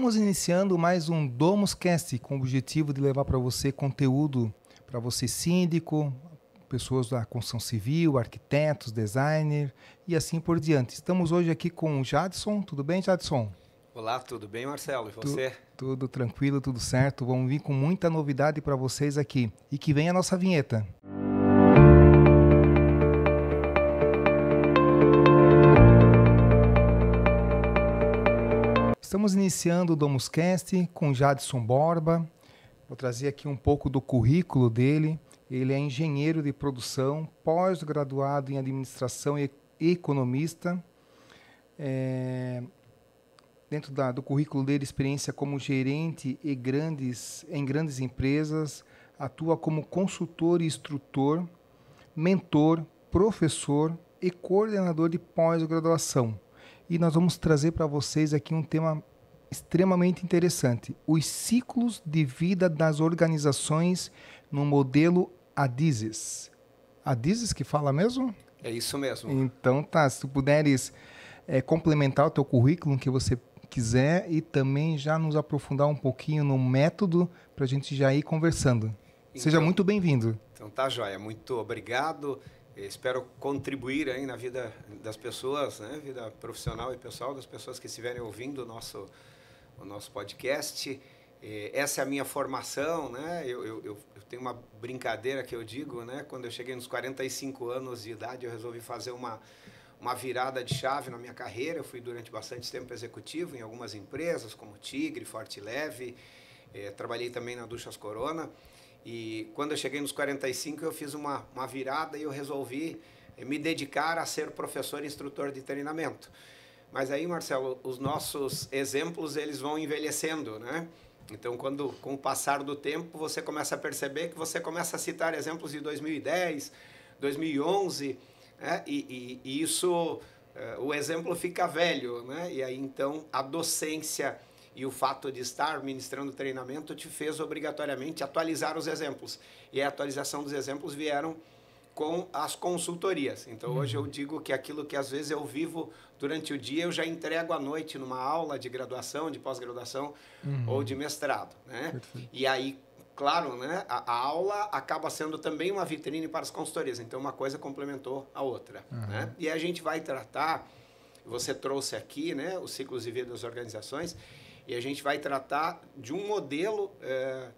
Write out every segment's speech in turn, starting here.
Estamos iniciando mais um DomusCast com o objetivo de levar para você conteúdo para você síndico, pessoas da construção civil, arquitetos, designer e assim por diante. Estamos hoje aqui com o Jadson. Tudo bem, Jadson? Olá, tudo bem, Marcelo? E você? Tudo tranquilo, tudo certo. Vamos vir com muita novidade para vocês aqui. E que vem a nossa vinheta. Estamos iniciando o DomusCast com Jadson Borba. Vou trazer aqui um pouco do currículo dele. Ele é engenheiro de produção, pós-graduado em administração e economista. Dentro do currículo dele, experiência como gerente em grandes empresas, atua como consultor e instrutor, mentor, professor e coordenador de pós-graduação. E nós vamos trazer para vocês aqui um tema extremamente interessante, os ciclos de vida das organizações no modelo ADIZES. ADIZES que fala mesmo? É isso mesmo. Então tá, se tu puderes complementar o teu currículo que você quiser e também já nos aprofundar um pouquinho no método para a gente já ir conversando. Então, seja muito bem-vindo. Então tá, joia. Muito obrigado. Espero contribuir aí na vida das pessoas, né? Vida profissional e pessoal das pessoas que estiverem ouvindo o nosso podcast. Essa é a minha formação, né? Eu tenho uma brincadeira que eu digo, né? Quando eu cheguei nos 45 anos de idade, eu resolvi fazer uma virada de chave na minha carreira. Eu fui durante bastante tempo executivo em algumas empresas, como Tigre, Forte Leve. Trabalhei também na Duchas Corona. E quando eu cheguei nos 45, eu fiz uma virada e eu resolvi me dedicar a ser professor e instrutor de treinamento. Mas aí, Marcelo, os nossos exemplos, eles vão envelhecendo, né? Então, com o passar do tempo, você começa a perceber que você começa a citar exemplos de 2010, 2011, né? E isso, o exemplo fica velho, né? E aí, então, a docência e o fato de estar ministrando treinamento te fez obrigatoriamente atualizar os exemplos. E a atualização dos exemplos vieram com as consultorias. Então, hoje eu digo que aquilo que às vezes eu vivo durante o dia, eu já entrego à noite numa aula de graduação, de pós-graduação ou de mestrado, né? Perfeito. E aí, claro, né, a aula acaba sendo também uma vitrine para as consultorias. Então, uma coisa complementou a outra, né? E a gente vai tratar, você trouxe aqui, né, os ciclos de vida das organizações, e a gente vai tratar de um modelo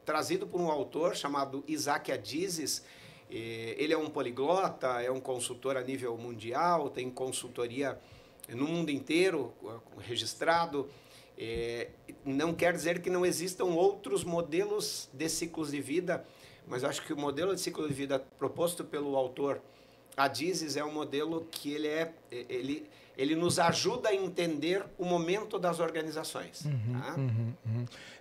trazido por um autor chamado Isaac Adizes. Ele é um poliglota, é um consultor a nível mundial, tem consultoria no mundo inteiro registrado. Não quer dizer que não existam outros modelos de ciclos de vida, mas acho que o modelo de ciclo de vida proposto pelo autor Adizes é um modelo que ele nos ajuda a entender o momento das organizações.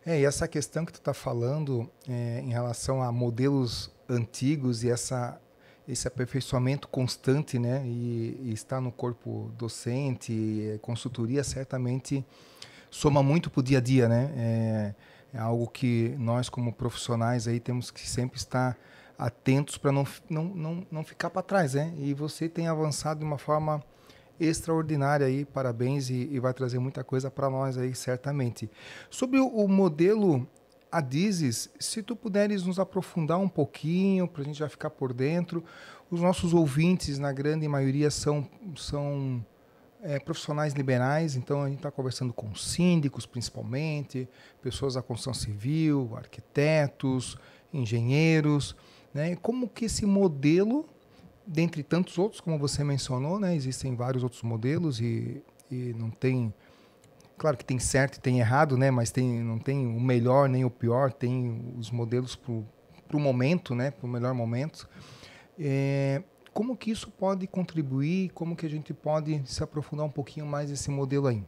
E essa questão que tu está falando em relação a modelos antigos e esse aperfeiçoamento constante, né, e está no corpo docente, consultoria, certamente soma muito para o dia a dia, né? É algo que nós, como profissionais, aí temos que sempre estar atentos para não ficar para trás, né? E você tem avançado de uma forma extraordinária aí, parabéns, e vai trazer muita coisa para nós aí, certamente. Sobre o modelo ADIZES, se tu puderes nos aprofundar um pouquinho, para a gente já ficar por dentro. Os nossos ouvintes, na grande maioria, são profissionais liberais, então a gente está conversando com síndicos, principalmente, pessoas da construção civil, arquitetos, engenheiros, né? Como que esse modelo, dentre tantos outros, como você mencionou, né? Existem vários outros modelos e não tem... Claro que tem certo e tem errado, né? Mas não tem o melhor nem o pior, tem os modelos para o momento, né? Para o melhor momento. Como que isso pode contribuir? Como que a gente pode se aprofundar um pouquinho mais nesse modelo aí?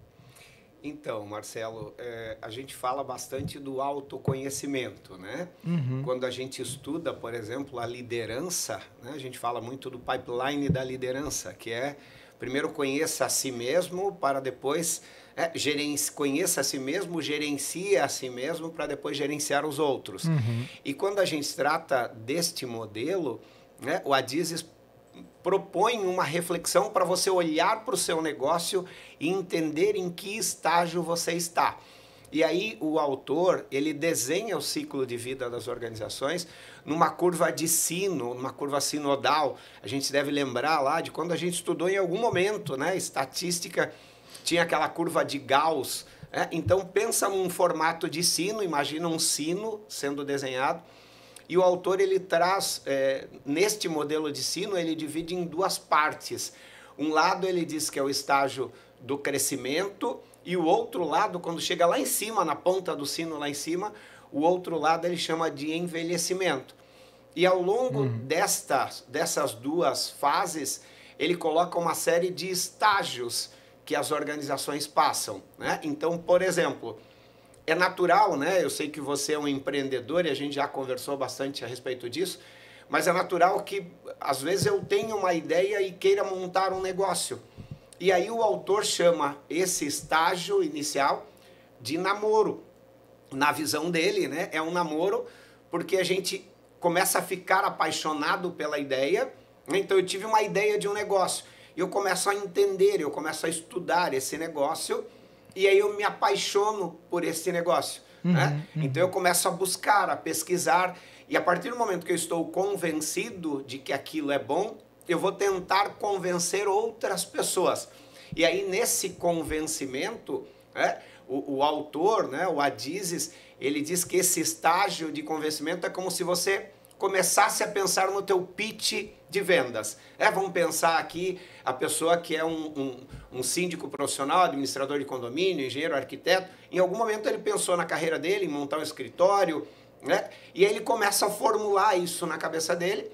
Então, Marcelo, a gente fala bastante do autoconhecimento, né? Quando a gente estuda, por exemplo, a liderança, né? A gente fala muito do pipeline da liderança, que é primeiro conheça a si mesmo para depois conheça a si mesmo, gerencie a si mesmo para depois gerenciar os outros. E quando a gente trata deste modelo, né, o Adizes propõe uma reflexão para você olhar para o seu negócio e entender em que estágio você está. E aí o autor, ele desenha o ciclo de vida das organizações numa curva de sino, numa curva sinodal. A gente deve lembrar lá de quando a gente estudou em algum momento, né? Estatística, tinha aquela curva de Gauss. Então pensa num formato de sino, imagina um sino sendo desenhado. E o autor, ele traz, neste modelo de sino, ele divide em duas partes. Um lado ele diz que é o estágio do crescimento, e o outro lado, quando chega lá em cima, na ponta do sino lá em cima, o outro lado ele chama de envelhecimento. E ao longo dessas duas fases, ele coloca uma série de estágios que as organizações passam, né? Então, por exemplo, é natural, né? Eu sei que você é um empreendedor e a gente já conversou bastante a respeito disso, mas é natural que, às vezes, eu tenha uma ideia e queira montar um negócio. E aí o autor chama esse estágio inicial de namoro. Na visão dele, né, é um namoro porque a gente começa a ficar apaixonado pela ideia. Então eu tive uma ideia de um negócio, eu começo a entender, eu começo a estudar esse negócio e aí eu me apaixono por esse negócio. Né? Então eu começo a buscar, a pesquisar e a partir do momento que eu estou convencido de que aquilo é bom, eu vou tentar convencer outras pessoas. E aí, nesse convencimento, o autor, né, o Adizes, ele diz que esse estágio de convencimento é como se você começasse a pensar no teu pitch de vendas. Vamos pensar aqui a pessoa que é um síndico profissional, administrador de condomínio, engenheiro, arquiteto. Em algum momento ele pensou na carreira dele, em montar um escritório, né? E aí ele começa a formular isso na cabeça dele.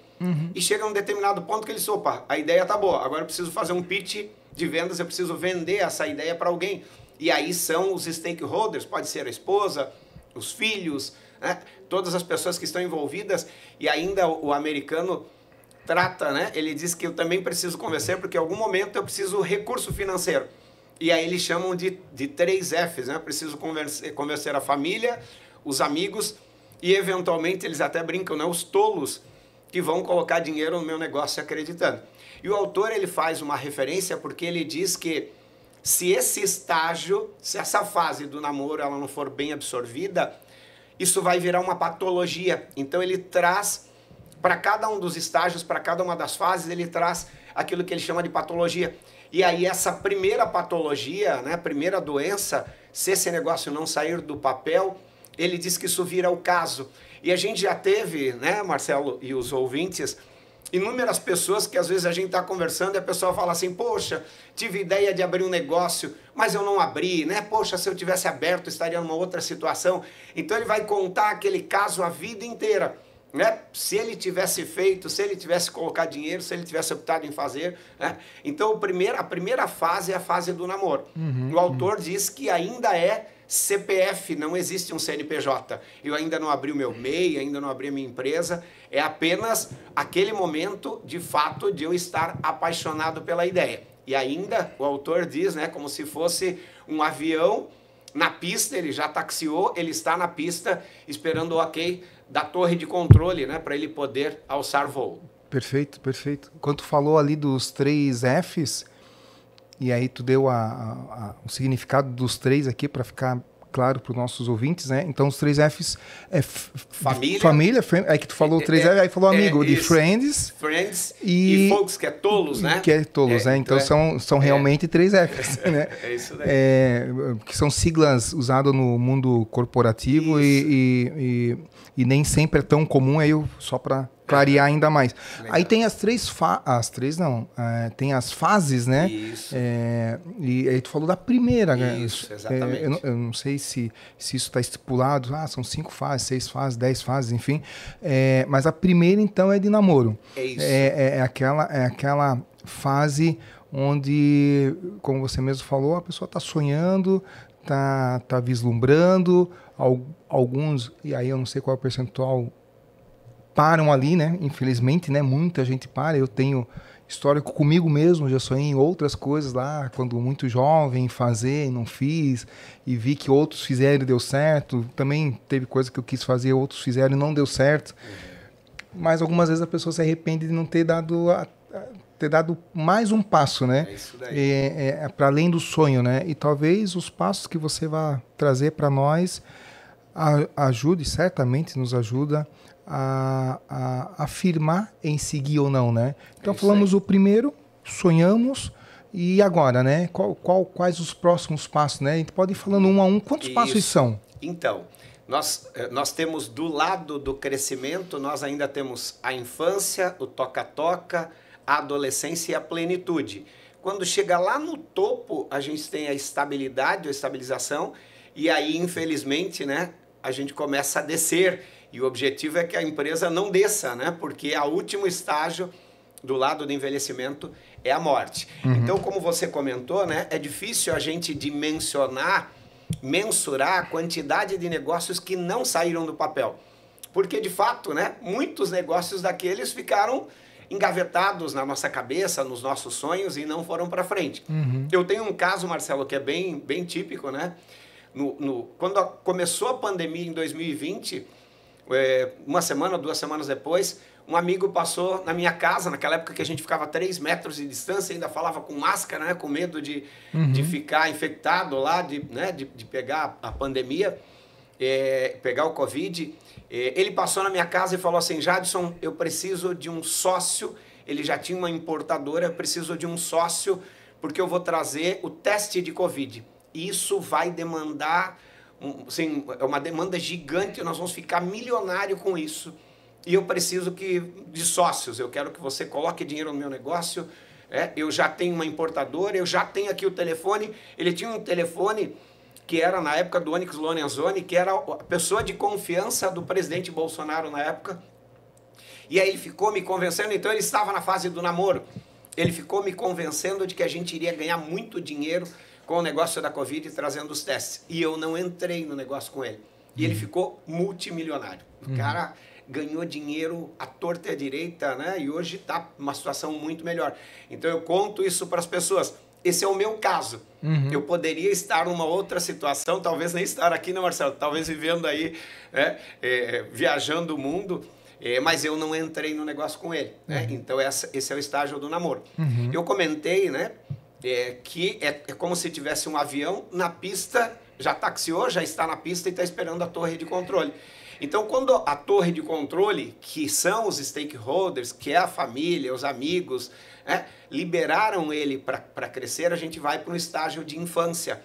E chega a um determinado ponto que ele diz, opa, a ideia tá boa, agora eu preciso fazer um pitch de vendas, eu preciso vender essa ideia para alguém. E aí são os stakeholders, pode ser a esposa, os filhos, né? Todas as pessoas que estão envolvidas. E ainda o americano trata, né? Ele diz que eu também preciso convencer, porque em algum momento eu preciso recurso financeiro. E aí eles chamam de 3 Fs, né? Eu preciso convencer a família, os amigos e eventualmente eles até brincam, né? Os tolos que vão colocar dinheiro no meu negócio acreditando. E o autor, ele faz uma referência porque ele diz que se esse estágio, se essa fase do namoro ela não for bem absorvida, isso vai virar uma patologia. Então ele traz, para cada um dos estágios, para cada uma das fases, ele traz aquilo que ele chama de patologia. E aí essa primeira patologia, né, primeira doença, se esse negócio não sair do papel, ele diz que isso vira o caso. E a gente já teve, né, Marcelo e os ouvintes, inúmeras pessoas que às vezes a gente está conversando e a pessoa fala assim, poxa, tive ideia de abrir um negócio, mas eu não abri, né? Poxa, se eu tivesse aberto, estaria numa outra situação. Então ele vai contar aquele caso a vida inteira, né? Se ele tivesse feito, se ele tivesse colocado dinheiro, se ele tivesse optado em fazer, né? Então a primeira fase é a fase do namoro. O autor diz que ainda é CPF, não existe um CNPJ. Eu ainda não abri o meu MEI, ainda não abri a minha empresa. É apenas aquele momento, de fato, de eu estar apaixonado pela ideia. E ainda o autor diz, né, como se fosse um avião na pista, ele já taxiou, ele está na pista esperando o ok da torre de controle, né, para ele poder alçar voo. Perfeito, perfeito. Quando tu falou ali dos 3 Fs, e aí tu deu o significado dos 3 aqui para ficar claro para os nossos ouvintes, né? Então os 3 Fs é família, aí que tu falou 3 Fs, aí falou amigo, de friends e folks, que é tolos, né? Que é tolos, né? Então são realmente 3 Fs, né? É isso daí. Que são siglas usadas no mundo corporativo e nem sempre é tão comum, aí só para clarear ainda mais. Legal. Aí tem tem as fases, né? Isso. E aí tu falou da primeira, né? Isso, exatamente. Eu não sei se isso está estipulado, são 5 fases, 6 fases, 10 fases, enfim. Mas a primeira, então, é de namoro. É isso. É aquela fase onde, como você mesmo falou, a pessoa está sonhando, está vislumbrando, alguns, e aí eu não sei qual é o percentual, param ali, né? Infelizmente, né? Muita gente para. Eu tenho histórico comigo mesmo, já sonhei em outras coisas lá, quando muito jovem, fazer, não fiz, e vi que outros fizeram e deu certo. Também teve coisa que eu quis fazer, outros fizeram e não deu certo. Mas algumas vezes a pessoa se arrepende de não ter dado ter dado mais um passo, né? É isso daí. Para além do sonho, né? E talvez os passos que você vai trazer para nós ajude, certamente nos ajuda a afirmar em seguir ou não, né? Então falamos o primeiro, sonhamos, e agora, né? Quais os próximos passos, né? A gente pode ir falando um a um. Quantos passos são? Então, nós temos do lado do crescimento, nós ainda temos a infância, o toca-toca, a adolescência e a plenitude. Quando chega lá no topo, a gente tem a estabilidade, a estabilização, e aí, infelizmente, né, a gente começa a descer. E o objetivo é que a empresa não desça, né? Porque o último estágio do lado do envelhecimento é a morte. Então, como você comentou, né, é difícil a gente mensurar a quantidade de negócios que não saíram do papel. Porque, de fato, né, muitos negócios daqueles ficaram engavetados na nossa cabeça, nos nossos sonhos e não foram para frente. Eu tenho um caso, Marcelo, que é bem típico, né? Quando começou a pandemia em 2020, uma semana, 2 semanas depois, um amigo passou na minha casa, naquela época que a gente ficava a 3 metros de distância, ainda falava com máscara, né, com medo de ficar infectado lá, de pegar a pandemia, pegar o Covid. Ele passou na minha casa e falou assim: Jadson, eu preciso de um sócio. Ele já tinha uma importadora, eu preciso de um sócio porque eu vou trazer o teste de Covid. Isso vai demandar, assim, é uma demanda gigante, nós vamos ficar milionário com isso. E eu preciso de sócios, eu quero que você coloque dinheiro no meu negócio, eu já tenho uma importadora, eu já tenho aqui o telefone. Ele tinha um telefone que era na época do Onyx Lorenzoni, que era a pessoa de confiança do presidente Bolsonaro na época. E aí ele ficou me convencendo, então ele estava na fase do namoro. Ele ficou me convencendo de que a gente iria ganhar muito dinheiro com o negócio da Covid trazendo os testes. E eu não entrei no negócio com ele. E ele ficou multimilionário. O cara ganhou dinheiro à torta e à direita, né? E hoje está numa situação muito melhor. Então eu conto isso para as pessoas. Esse é o meu caso. Eu poderia estar numa outra situação, talvez nem estar aqui, né, Marcelo? Talvez vivendo aí, viajando o mundo, mas eu não entrei no negócio com ele. Né? Então esse é o estágio do namoro. Eu comentei, né, que é como se tivesse um avião na pista, já taxiou, já está na pista e está esperando a torre de controle. Então, quando a torre de controle, que são os stakeholders, que é a família, os amigos, liberaram ele para crescer, a gente vai para um estágio de infância.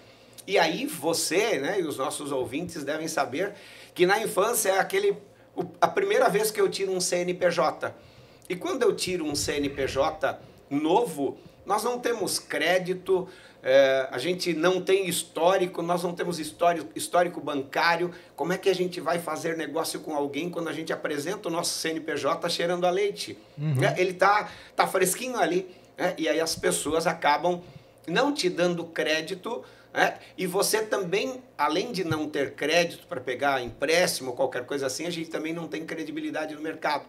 E aí você, né, e os nossos ouvintes devem saber que na infância é a primeira vez que eu tiro um CNPJ. E quando eu tiro um CNPJ novo, nós não temos crédito, a gente não tem histórico, nós não temos histórico bancário. Como é que a gente vai fazer negócio com alguém quando a gente apresenta o nosso CNPJ cheirando a leite? Ele tá fresquinho ali, e aí as pessoas acabam não te dando crédito, e você também, além de não ter crédito para pegar empréstimo ou qualquer coisa assim, a gente também não tem credibilidade no mercado.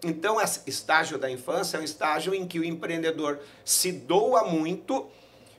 Então, esse estágio da infância é um estágio em que o empreendedor se doa muito,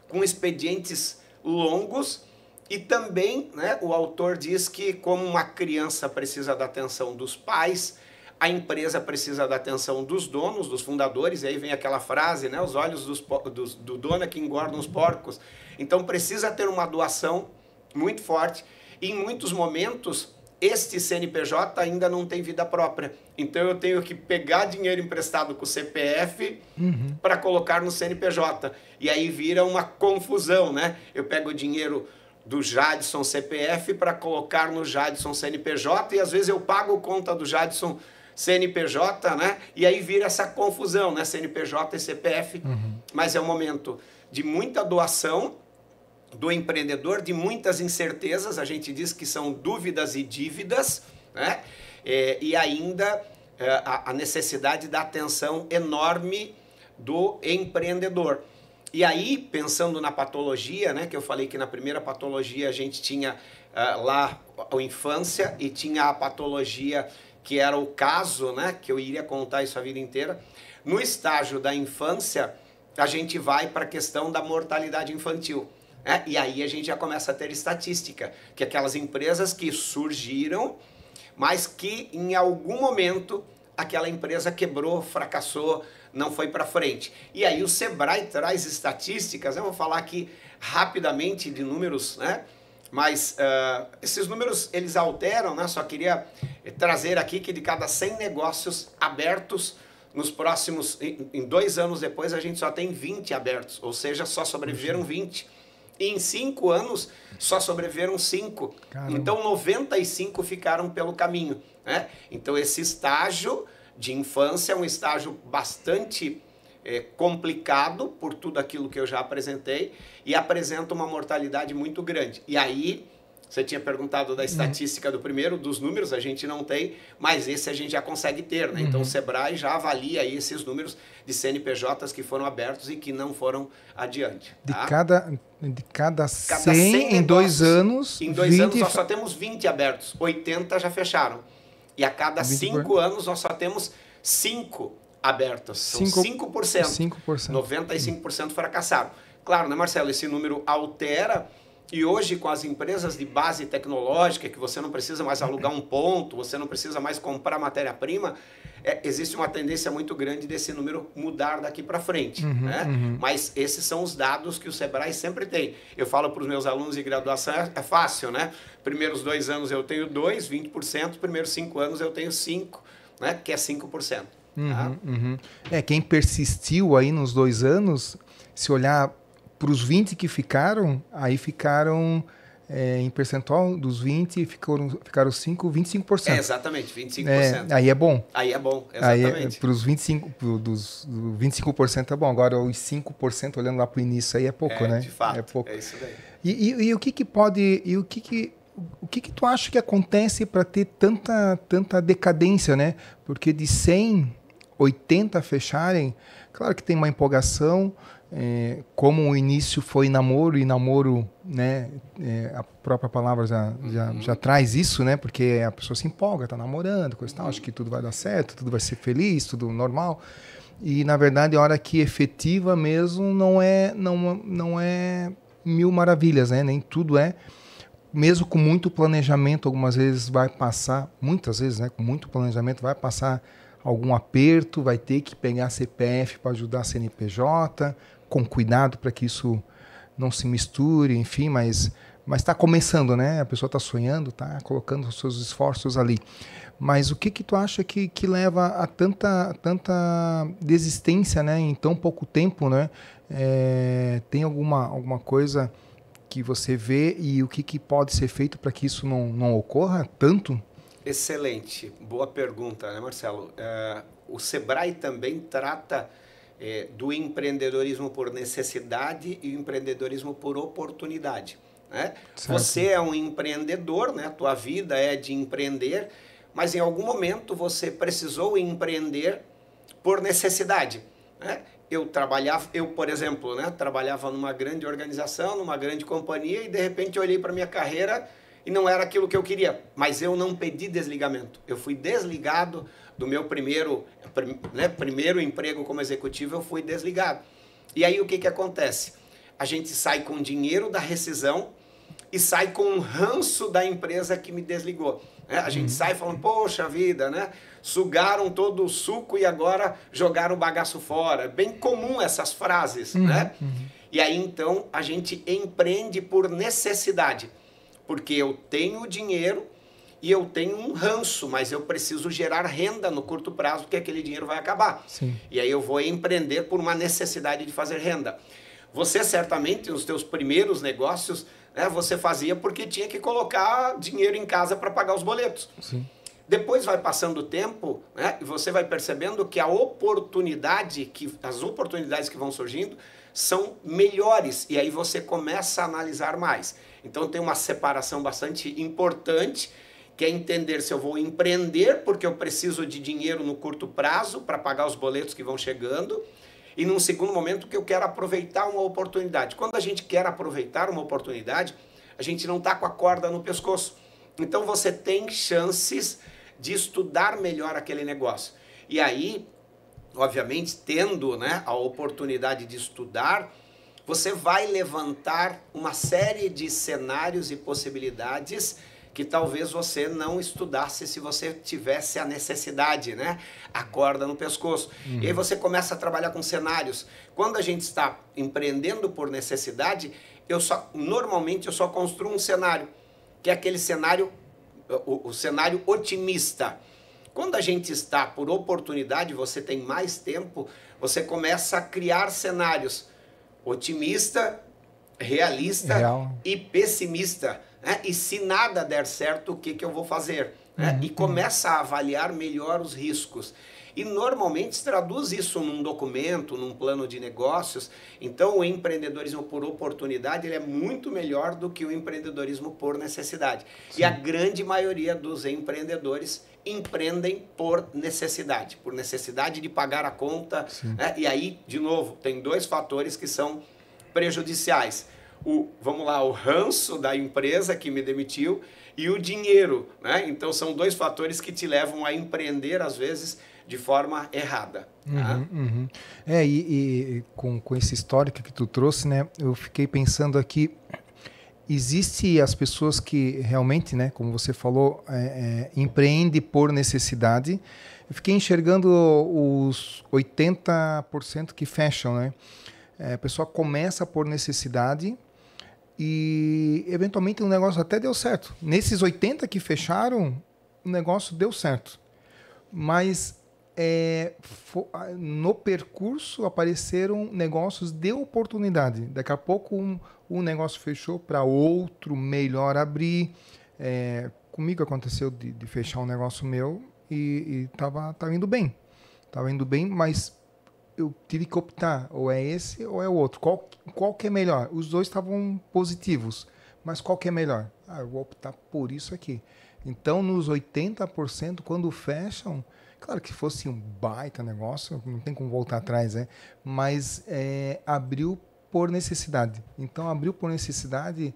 com expedientes longos, e também, né, o autor diz que como uma criança precisa da atenção dos pais, a empresa precisa da atenção dos donos, dos fundadores, e aí vem aquela frase, né, os olhos do dono é que engordam os porcos. Então precisa ter uma doação muito forte, e em muitos momentos este CNPJ ainda não tem vida própria. Então eu tenho que pegar dinheiro emprestado com o CPF para colocar no CNPJ. E aí vira uma confusão, né? Eu pego o dinheiro do Jadson CPF para colocar no Jadson CNPJ e às vezes eu pago conta do Jadson CNPJ, né? E aí vira essa confusão, né? CNPJ e CPF. Mas é um momento de muita doação do empreendedor, de muitas incertezas, a gente diz que são dúvidas e dívidas, né? E ainda a necessidade da atenção enorme do empreendedor. E aí, pensando na patologia, né, que eu falei que na primeira patologia a gente tinha lá a infância e tinha a patologia que era o caso, né, que eu iria contar isso a vida inteira. No estágio da infância, a gente vai para a questão da mortalidade infantil. E aí a gente já começa a ter estatística, que aquelas empresas que surgiram, mas que em algum momento aquela empresa quebrou, fracassou, não foi para frente. E aí o Sebrae traz estatísticas, eu vou falar aqui rapidamente de números, né? Mas esses números, eles alteram, né? Só queria trazer aqui que de cada 100 negócios abertos, nos próximos, em 2 anos depois, a gente só tem 20 abertos, ou seja, só sobreviveram 20. E em 5 anos, só sobreviveram 5. Caramba. Então, 95 ficaram pelo caminho, né? Então, esse estágio de infância é um estágio bastante complicado por tudo aquilo que eu já apresentei e apresenta uma mortalidade muito grande. E aí, você tinha perguntado da estatística do primeiro, dos números, a gente não tem, mas esse a gente já consegue ter, né? Então o Sebrae já avalia aí esses números de CNPJs que foram abertos e que não foram adiante. Tá? De cada 100 em 2 anos... Em 2 anos nós só temos 20 abertos, 80 já fecharam. E a cada 5 anos nós só temos 5 abertos, são 5%. 95% fracassaram. Claro, né, Marcelo, esse número altera. E hoje, com as empresas de base tecnológica, que você não precisa mais alugar um ponto, você não precisa mais comprar matéria-prima, existe uma tendência muito grande desse número mudar daqui para frente. Né? Mas esses são os dados que o Sebrae sempre tem. Eu falo para os meus alunos de graduação, é fácil, né? Primeiros 2 anos eu tenho 2, 20%, primeiros 5 anos eu tenho 5, né? Que é 5%. Tá? Quem persistiu aí nos 2 anos, se olhar para os 20 que ficaram, aí ficaram em percentual dos 20, ficaram 25%. Exatamente, 25%. Aí é bom. Aí é bom, exatamente. Para os 25%, dos 25% é bom. Agora, os 5%, olhando lá para o início, aí é pouco, né? De fato, é pouco. É isso daí. E o que pode... E o que tu acha que acontece para ter tanta decadência, né? Porque de 100, 80 fecharem, claro que tem uma empolgação, como o início foi namoro, e namoro, né, a própria palavra já traz isso, né? Porque a pessoa se empolga, tá namorando, coisa e tal, acho que tudo vai dar certo, tudo vai ser feliz, tudo normal. E, na verdade, a hora que efetiva mesmo não é mil maravilhas, né? Nem tudo é. Mesmo com muito planejamento, algumas vezes vai passar, muitas vezes, né, com muito planejamento, vai passar algum aperto, vai ter que pegar CPF para ajudar a CNPJ, com cuidado para que isso não se misture, enfim, mas está começando, né? A pessoa está sonhando, está colocando os seus esforços ali. Mas o que tu acha que leva a tanta desistência, né, em tão pouco tempo, né? Tem alguma coisa que você vê e o que pode ser feito para que isso não ocorra tanto? Excelente, boa pergunta, né, Marcelo? O Sebrae também trata do empreendedorismo por necessidade e o empreendedorismo por oportunidade. Né? Você é um empreendedor, né? Tua vida é de empreender, mas em algum momento você precisou empreender por necessidade. Né? Eu, por exemplo, né, trabalhava numa grande organização, numa grande companhia, e de repente eu olhei para a minha carreira e não era aquilo que eu queria, mas eu não pedi desligamento. Eu fui desligado do meu primeiro emprego como executivo, eu fui desligado. E aí o que acontece? A gente sai com dinheiro da rescisão e sai com um ranço da empresa que me desligou. Né? A gente sai falando, poxa vida, né? Sugaram todo o suco e agora jogaram o bagaço fora. Bem comum essas frases, né? E aí então a gente empreende por necessidade. Porque eu tenho dinheiro e eu tenho um ranço, mas eu preciso gerar renda no curto prazo, porque aquele dinheiro vai acabar. Sim. E aí eu vou empreender por uma necessidade de fazer renda. Você certamente, nos teus primeiros negócios, né, você fazia porque tinha que colocar dinheiro em casa para pagar os boletos. Sim. Depois vai passando o tempo, né, e você vai percebendo que as oportunidades que vão surgindo são melhores, e aí você começa a analisar mais. Então tem uma separação bastante importante, que é entender se eu vou empreender porque eu preciso de dinheiro no curto prazo para pagar os boletos que vão chegando, e num segundo momento que eu quero aproveitar uma oportunidade. Quando a gente quer aproveitar uma oportunidade, a gente não está com a corda no pescoço. Então você tem chances de estudar melhor aquele negócio. E aí, obviamente, tendo, né, a oportunidade de estudar, você vai levantar uma série de cenários e possibilidades que talvez você não estudasse se você tivesse a necessidade, né? A corda no pescoço. E aí você começa a trabalhar com cenários. Quando a gente está empreendendo por necessidade, normalmente eu só construo um cenário, que é aquele cenário, o cenário otimista. Quando a gente está por oportunidade, você tem mais tempo, você começa a criar cenários otimista, realista e pessimista. Né? E se nada der certo, o que eu vou fazer? Né? E começa a avaliar melhor os riscos. E normalmente se traduz isso num documento, num plano de negócios. Então o empreendedorismo por oportunidade ele é muito melhor do que o empreendedorismo por necessidade. Sim. E a grande maioria dos empreendedores empreendem por necessidade de pagar a conta. Né? E aí, de novo, tem dois fatores que são prejudiciais. O ranço da empresa que me demitiu e o dinheiro. Né? Então são dois fatores que te levam a empreender, às vezes, de forma errada. E com esse histórico que tu trouxe, né, eu fiquei pensando aqui, existe as pessoas que realmente, né, como você falou, empreende por necessidade. Eu fiquei enxergando os 80% que fecham, né? A pessoa começa por necessidade e eventualmente o negócio até deu certo. Nesses 80 que fecharam, o negócio deu certo. Mas no percurso apareceram negócios de oportunidade. Daqui a pouco um negócio fechou para outro melhor abrir. Comigo aconteceu de fechar um negócio meu e tava indo bem. Estava indo bem, mas eu tive que optar, ou é esse ou é o outro. Qual que é melhor? Os dois estavam positivos, mas qual que é melhor? Eu vou optar por isso aqui. Então, nos 80%, quando fecham, claro que fosse um baita negócio, não tem como voltar atrás, né? Mas abriu por necessidade. Então, abriu por necessidade,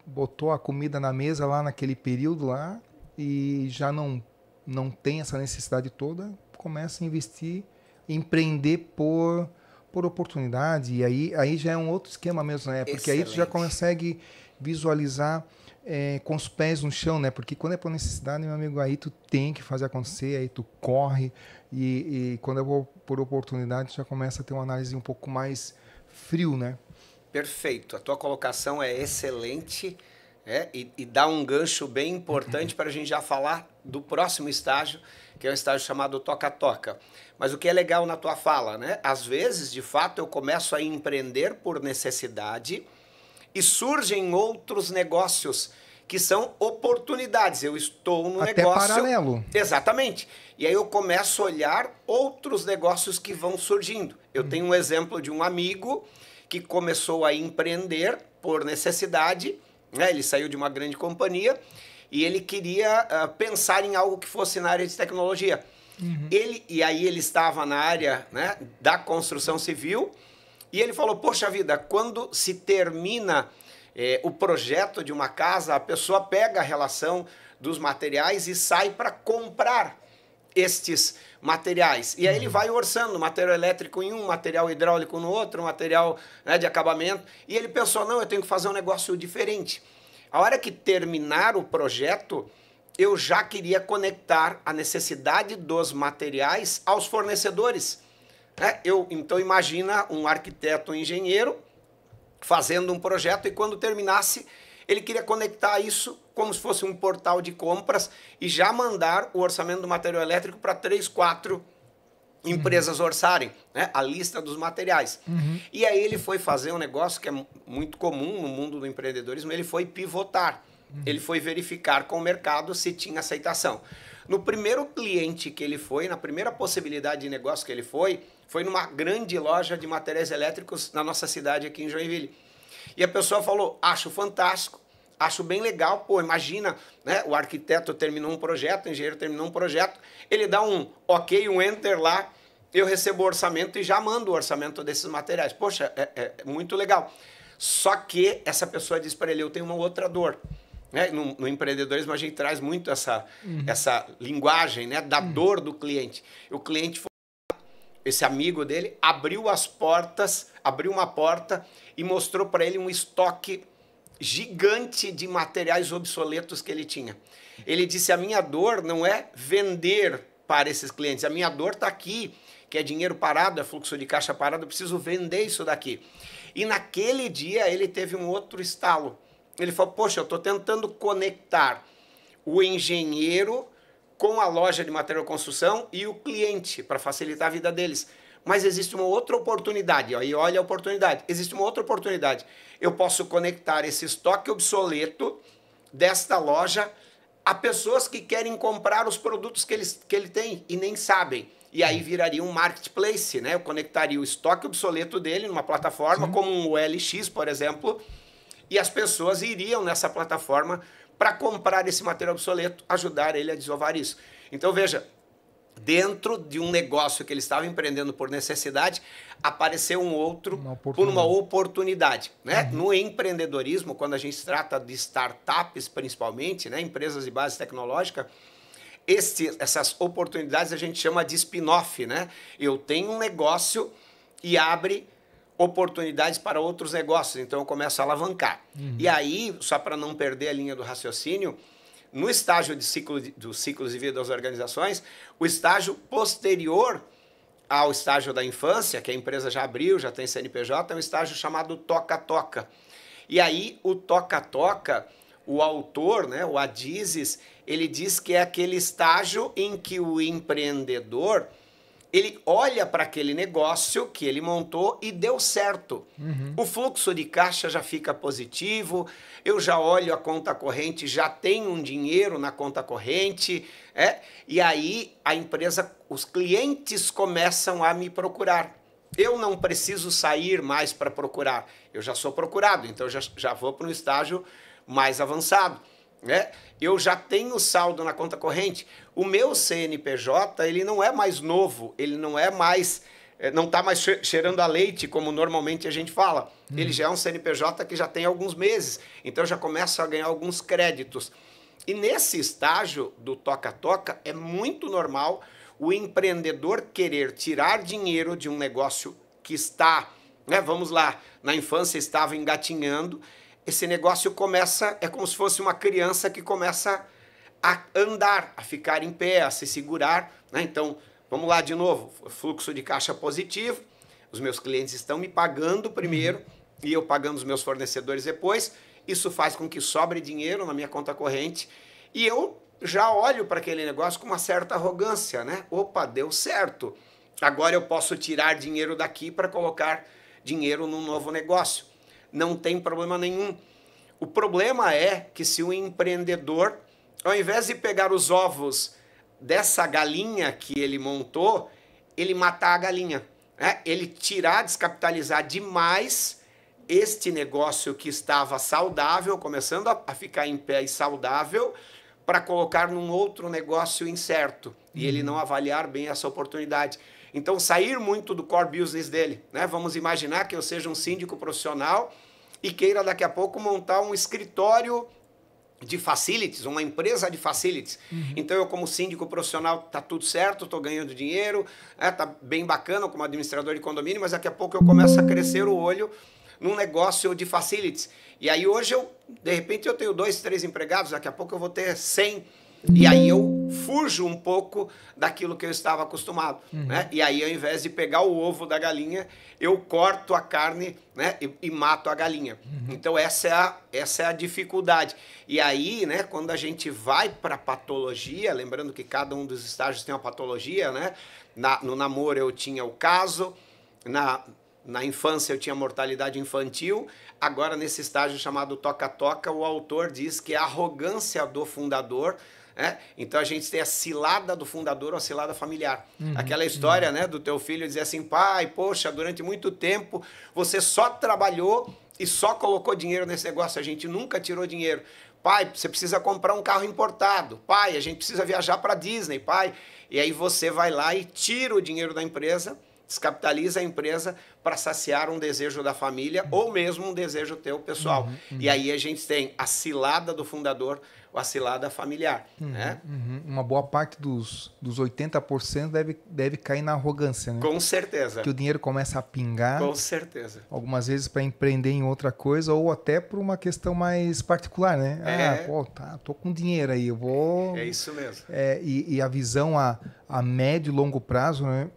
botou a comida na mesa lá naquele período lá e já não tem essa necessidade toda, começa a investir, empreender por oportunidade. E aí já é um outro esquema mesmo, né? Porque Excelente. Aí tu já consegue visualizar com os pés no chão, né? Porque quando é por necessidade, meu amigo, aí tu tem que fazer acontecer, aí tu corre e quando eu vou por oportunidade já começa a ter uma análise um pouco mais frio, né? Perfeito, a tua colocação é excelente e dá um gancho bem importante para a gente já falar do próximo estágio, que é o estágio chamado toca-toca. Mas o que é legal na tua fala, né? Às vezes, de fato, eu começo a empreender por necessidade e surgem outros negócios que são oportunidades. Eu estou no Até negócio... paralelo. Exatamente. E aí eu começo a olhar outros negócios que vão surgindo. Eu tenho um exemplo de um amigo que começou a empreender por necessidade, né? Ele saiu de uma grande companhia e ele queria pensar em algo que fosse na área de tecnologia. E aí ele estava na área, né, da construção civil. E ele falou, poxa vida, quando se termina o projeto de uma casa, a pessoa pega a relação dos materiais e sai para comprar estes materiais. E aí ele vai orçando material elétrico em um, material hidráulico no outro, material, né, de acabamento. E ele pensou, não, eu tenho que fazer um negócio diferente. A hora que terminar o projeto, eu já queria conectar a necessidade dos materiais aos fornecedores. Então imagina um arquiteto, um engenheiro fazendo um projeto e quando terminasse ele queria conectar isso como se fosse um portal de compras e já mandar o orçamento do material elétrico para 3, 4 empresas orçarem, né, a lista dos materiais. E aí ele foi fazer um negócio que é muito comum no mundo do empreendedorismo, ele foi pivotar, ele foi verificar com o mercado se tinha aceitação. No primeiro cliente que ele foi, na primeira possibilidade de negócio que ele foi numa grande loja de materiais elétricos na nossa cidade aqui em Joinville. E a pessoa falou, acho fantástico, acho bem legal, pô, imagina, né, o arquiteto terminou um projeto, o engenheiro terminou um projeto, ele dá um ok, um enter lá, eu recebo o orçamento e já mando o orçamento desses materiais. Poxa, é muito legal. Só que essa pessoa diz para ele, eu tenho uma outra dor. No empreendedorismo a gente traz muito essa linguagem, né, da dor do cliente. O cliente foi, esse amigo dele abriu uma porta e mostrou para ele um estoque gigante de materiais obsoletos que ele tinha. Ele disse, a minha dor não é vender para esses clientes, a minha dor está aqui, que é dinheiro parado, é fluxo de caixa parado, eu preciso vender isso daqui. E naquele dia ele teve um outro estalo. Ele falou, poxa, eu estou tentando conectar o engenheiro com a loja de material de construção e o cliente, para facilitar a vida deles. Mas existe uma outra oportunidade, aí olha a oportunidade, existe uma outra oportunidade. Eu posso conectar esse estoque obsoleto desta loja a pessoas que querem comprar os produtos que ele tem e nem sabem. E aí viraria um marketplace, né? Eu conectaria o estoque obsoleto dele numa plataforma, como um OLX, por exemplo, e as pessoas iriam nessa plataforma para comprar esse material obsoleto, ajudar ele a desovar isso. Então, veja, dentro de um negócio que ele estava empreendendo por necessidade, apareceu um outro por uma oportunidade. Né? No empreendedorismo, quando a gente trata de startups principalmente, né, empresas de base tecnológica, essas oportunidades a gente chama de spin-off. Né? Eu tenho um negócio e abre oportunidades para outros negócios, então eu começo a alavancar. E aí, só para não perder a linha do raciocínio, no estágio dos ciclos de vida das organizações, o estágio posterior ao estágio da infância, que a empresa já abriu, já tem CNPJ, é um estágio chamado toca-toca. E aí, o toca-toca, o autor, né, o Adizes, ele diz que é aquele estágio em que o empreendedor ele olha para aquele negócio que ele montou e deu certo. O fluxo de caixa já fica positivo, eu já olho a conta corrente, já tem um dinheiro na conta corrente, e aí a empresa, os clientes começam a me procurar. Eu não preciso sair mais para procurar, eu já sou procurado, então eu já vou para um estágio mais avançado. Eu já tenho saldo na conta corrente. O meu CNPJ, ele não é mais novo, ele não é mais, não está mais cheirando a leite, como normalmente a gente fala. Ele já é um CNPJ que já tem alguns meses, então eu já começo a ganhar alguns créditos. E nesse estágio do toca-toca, é muito normal o empreendedor querer tirar dinheiro de um negócio que está, vamos lá, na infância estava engatinhando. Esse negócio começa, é como se fosse uma criança que começa a andar, a ficar em pé, a se segurar. Então, vamos lá de novo, fluxo de caixa positivo, os meus clientes estão me pagando primeiro e eu pagando os meus fornecedores depois. Isso faz com que sobre dinheiro na minha conta corrente e eu já olho para aquele negócio com uma certa arrogância, né? Opa, deu certo. Agora eu posso tirar dinheiro daqui para colocar dinheiro num novo negócio. Não tem problema nenhum. O problema é que se o empreendedor, ao invés de pegar os ovos dessa galinha que ele montou, ele matar a galinha, ele tirar, descapitalizar demais este negócio que estava saudável, começando a ficar em pé e saudável, para colocar num outro negócio incerto, e ele não avaliar bem essa oportunidade. Então, sair muito do core business dele. Vamos imaginar que eu seja um síndico profissional e queira daqui a pouco montar um escritório de facilities, uma empresa de facilities. Então, eu como síndico profissional, tá tudo certo, estou ganhando dinheiro, tá bem bacana como administrador de condomínio, mas daqui a pouco eu começo a crescer o olho num negócio de facilities. E aí hoje, de repente, eu tenho 2, 3 empregados, daqui a pouco eu vou ter 100. E aí eu fujo um pouco daquilo que eu estava acostumado. E aí, ao invés de pegar o ovo da galinha, eu corto a carne, e mato a galinha. Então, essa é a dificuldade. E aí, quando a gente vai para a patologia, lembrando que cada um dos estágios tem uma patologia, no namoro eu tinha o caso, na infância eu tinha mortalidade infantil, agora nesse estágio chamado toca-toca, o autor diz que é a arrogância do fundador. Então a gente tem a cilada do fundador ou a cilada familiar. Aquela história do teu filho dizer assim, pai, poxa, durante muito tempo você só trabalhou e só colocou dinheiro nesse negócio, a gente nunca tirou dinheiro. Pai, você precisa comprar um carro importado. Pai, a gente precisa viajar para Disney, pai. E aí você vai lá e tira o dinheiro da empresa, descapitaliza a empresa para saciar um desejo da família ou mesmo um desejo teu pessoal. E aí a gente tem a cilada do fundador a cilada familiar. Né? Uma boa parte dos 80% deve cair na arrogância, né? Com certeza. Que o dinheiro começa a pingar. Com certeza. Algumas vezes para empreender em outra coisa ou até por uma questão mais particular, né? Tô com dinheiro aí, eu vou... É isso mesmo. E a visão a médio e longo prazo, né?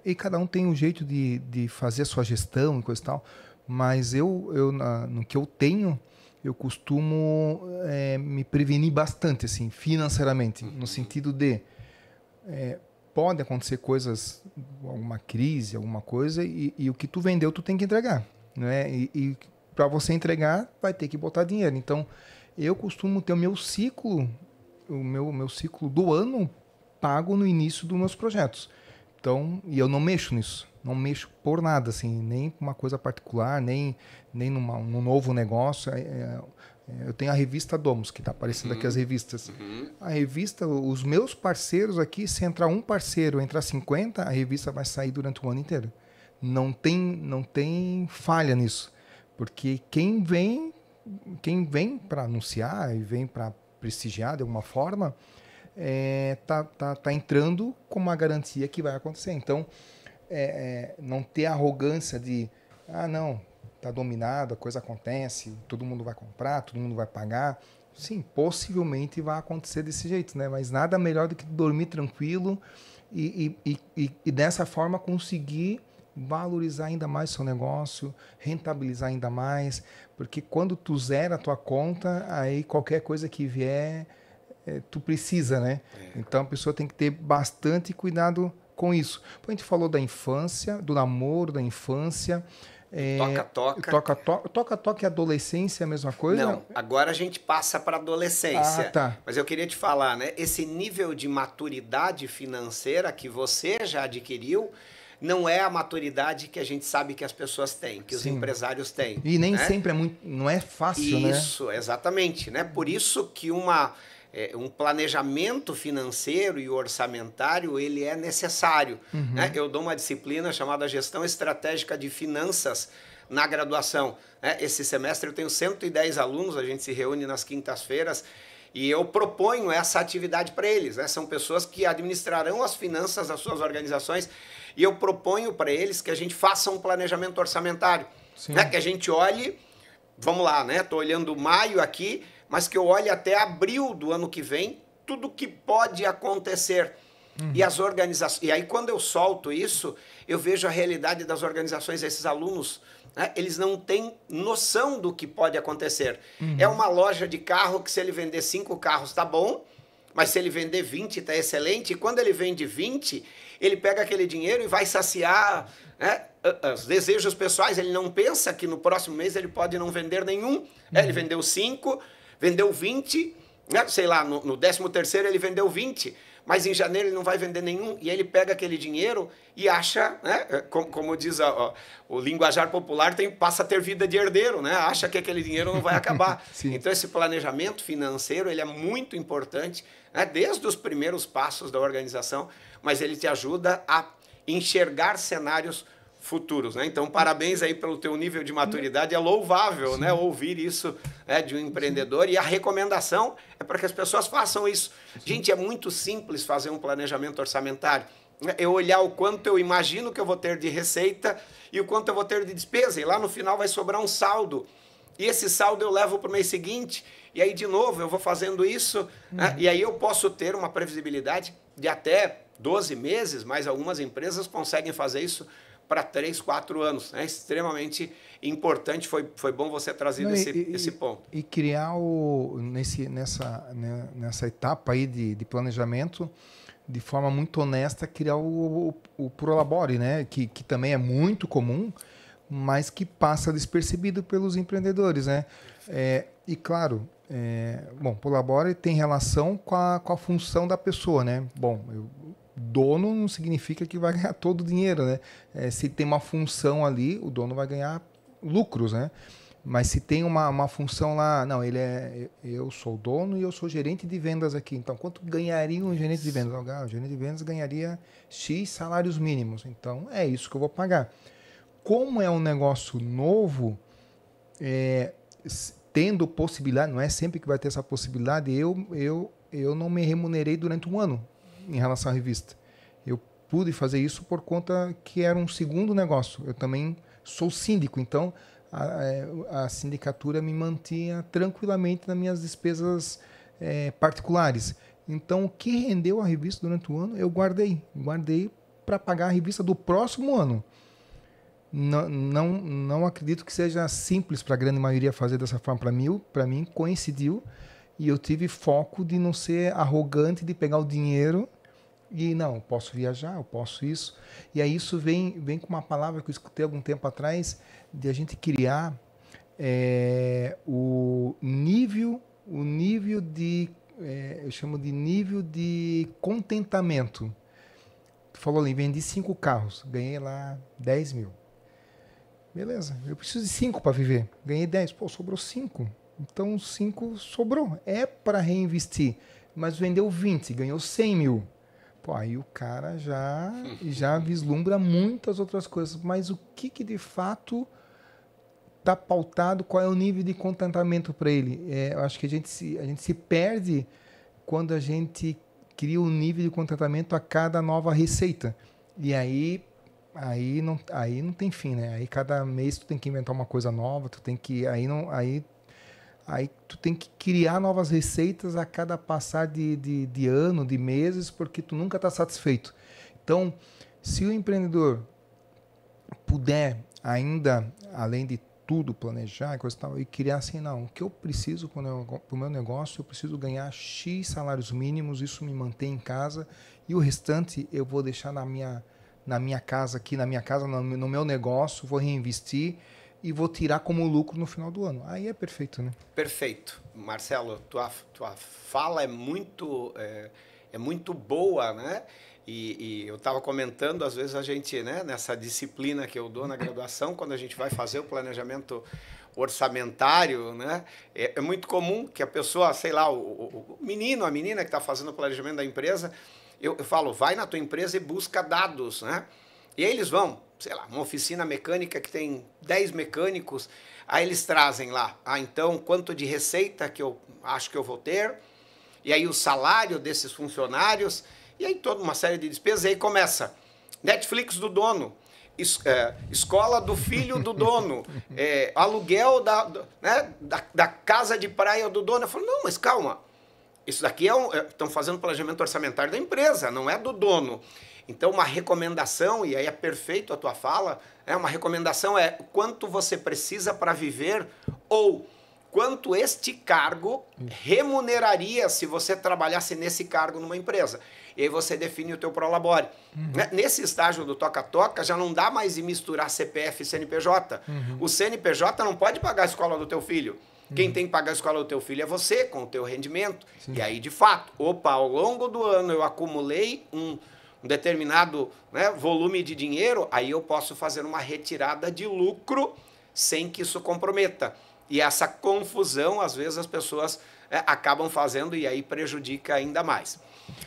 E cada um tem um jeito de fazer a sua gestão e coisa e tal, mas no que eu tenho, eu costumo me prevenir bastante, assim, financeiramente, no sentido de pode acontecer coisas, alguma crise, alguma coisa, e o que tu vendeu, tu tem que entregar, né? E para você entregar, vai ter que botar dinheiro. Então, eu costumo ter o meu ciclo do ano pago no início dos meus projetos. Então, e eu não mexo nisso. Não mexo por nada, assim, nem uma coisa particular, nem num novo negócio. Eu tenho a revista Domus, que está aparecendo aqui as revistas. A revista, os meus parceiros aqui, se entrar um parceiro, entrar 50, a revista vai sair durante o ano inteiro. Não tem falha nisso. Porque quem vem para anunciar e vem para prestigiar de alguma forma, tá entrando com uma garantia que vai acontecer. Então, não ter arrogância de, não, está dominado, a coisa acontece, todo mundo vai comprar, todo mundo vai pagar. Sim, possivelmente vai acontecer desse jeito, né? Mas nada melhor do que dormir tranquilo e dessa forma conseguir valorizar ainda mais o seu negócio, rentabilizar ainda mais, porque quando tu zera a tua conta, aí qualquer coisa que vier, tu precisa, né? Então a pessoa tem que ter bastante cuidado com isso. A gente falou da infância, do namoro, da infância. Toca-toca e adolescência é a mesma coisa? Não, agora a gente passa para adolescência. Tá. Mas eu queria te falar, né? Esse nível de maturidade financeira que você já adquiriu não é a maturidade que a gente sabe que as pessoas têm, que os empresários têm. E nem sempre não é fácil, né? Isso, exatamente, né? Por isso que um planejamento financeiro e orçamentário, ele é necessário. Né? Eu dou uma disciplina chamada Gestão Estratégica de Finanças na graduação. Né? Esse semestre eu tenho 110 alunos, a gente se reúne nas quintas-feiras e eu proponho essa atividade para eles. Né? São pessoas que administrarão as finanças das suas organizações e eu proponho para eles que a gente faça um planejamento orçamentário. Né? Que a gente olhe, vamos lá, né? Estou olhando maio aqui, mas que eu olhe até abril do ano que vem, tudo que pode acontecer. E as organizações. E aí, quando eu solto isso, eu vejo a realidade das organizações, esses alunos, né, eles não têm noção do que pode acontecer. É uma loja de carro que, se ele vender 5 carros, está bom, mas se ele vender 20, está excelente. E quando ele vende 20, ele pega aquele dinheiro e vai saciar, né, os desejos pessoais. Ele não pensa que no próximo mês ele pode não vender nenhum. Ele vendeu 5. Vendeu 20, né? Sei lá, no 13º ele vendeu 20, mas em janeiro ele não vai vender nenhum, e aí ele pega aquele dinheiro e acha, né? Como diz o linguajar popular, passa a ter vida de herdeiro, né? Acha que aquele dinheiro não vai acabar. Então esse planejamento financeiro, ele é muito importante, né? Desde os primeiros passos da organização, mas ele te ajuda a enxergar cenários futuros, né? Então, parabéns aí pelo teu nível de maturidade, é louvável, né? Ouvir isso de um empreendedor, e a recomendação é para que as pessoas façam isso. Gente, é muito simples fazer um planejamento orçamentário. Eu olhar o quanto eu imagino que eu vou ter de receita e o quanto eu vou ter de despesa, e lá no final vai sobrar um saldo. E esse saldo eu levo para o mês seguinte, e aí de novo eu vou fazendo isso, né? E aí eu posso ter uma previsibilidade de até 12 meses, mas algumas empresas conseguem fazer isso para 3, 4 anos. É extremamente importante, foi bom você trazer esse ponto. E criar nessa etapa aí de planejamento, de forma muito honesta, criar o Prolabore, né? Que também é muito comum, mas que passa despercebido pelos empreendedores, né? E claro, bom, Prolabore tem relação com a função da pessoa, né? Bom, dono não significa que vai ganhar todo o dinheiro, né? Se tem uma função ali, o dono vai ganhar lucros, né? Mas se tem uma função lá, não, eu sou dono e eu sou gerente de vendas aqui. Então, quanto ganharia um gerente de vendas? O gerente de vendas ganharia X salários mínimos. Então, é isso que eu vou pagar. Como é um negócio novo, tendo possibilidade, não é sempre que vai ter essa possibilidade, eu não me remunerei durante um ano em relação à revista. Eu pude fazer isso por conta que era um segundo negócio. Eu também sou síndico, então a sindicatura me mantinha tranquilamente nas minhas despesas particulares. Então, o que rendeu a revista durante o ano, eu guardei para pagar a revista do próximo ano. Não acredito que seja simples para a grande maioria fazer dessa forma. Para mim, coincidiu, e eu tive foco de não ser arrogante, de pegar o dinheiro e não, eu posso viajar, eu posso isso. E aí isso vem com uma palavra que eu escutei algum tempo atrás, de a gente criar o nível de, eu chamo de nível de contentamento. Tu falou ali, vendi 5 carros, ganhei lá 10 mil. Beleza, eu preciso de 5 para viver. Ganhei 10, pô, sobrou 5. Então 5 sobrou. É para reinvestir. Mas vendeu 20, ganhou 100 mil. Pô, aí o cara já vislumbra muitas outras coisas. Mas o que de fato está pautado? Qual é o nível de contentamento para ele? Eu acho que a gente se perde quando a gente cria um nível de contentamento a cada nova receita. E aí não tem fim, né? Aí cada mês tu tem que inventar uma coisa nova, tu tem que aí tu tem que criar novas receitas a cada passar de ano, de meses, porque tu nunca está satisfeito. Então, se o empreendedor puder ainda, além de tudo, planejar coisa e tal, e criar assim, não, o que eu preciso para o meu negócio, eu preciso ganhar X salários mínimos, isso me mantém em casa, e o restante eu vou deixar na minha casa aqui, no meu negócio, vou reinvestir e vou tirar como lucro no final do ano. Aí é perfeito, né? Perfeito. Marcelo, tua fala é muito boa, né? E eu estava comentando, às vezes a gente, né, nessa disciplina que eu dou na graduação, quando a gente vai fazer o planejamento orçamentário, né, é muito comum que a pessoa, sei lá, o menino, a menina que está fazendo o planejamento da empresa, eu falo, vai na tua empresa e busca dados, né? E aí eles vão, sei lá, uma oficina mecânica que tem 10 mecânicos, aí eles trazem lá, então, quanto de receita que eu acho que eu vou ter, e aí o salário desses funcionários, e aí toda uma série de despesas, e aí começa, Netflix do dono, escola do filho do dono, aluguel da casa de praia do dono. Eu falo, não, mas calma, isso daqui estão fazendo planejamento orçamentário da empresa, não é do dono. Então, uma recomendação, e aí é perfeito a tua fala, uma recomendação é quanto você precisa para viver ou quanto este cargo remuneraria se você trabalhasse nesse cargo numa empresa. E aí você define o teu prolabore. Nesse estágio do toca-toca, já não dá mais de misturar CPF e CNPJ. O CNPJ não pode pagar a escola do teu filho. Quem tem que pagar a escola do teu filho é você, com o teu rendimento. Sim. E aí, de fato, ao longo do ano eu acumulei um determinado, né, volume de dinheiro, aí eu posso fazer uma retirada de lucro sem que isso comprometa. E essa confusão, às vezes, as pessoas acabam fazendo e aí prejudica ainda mais.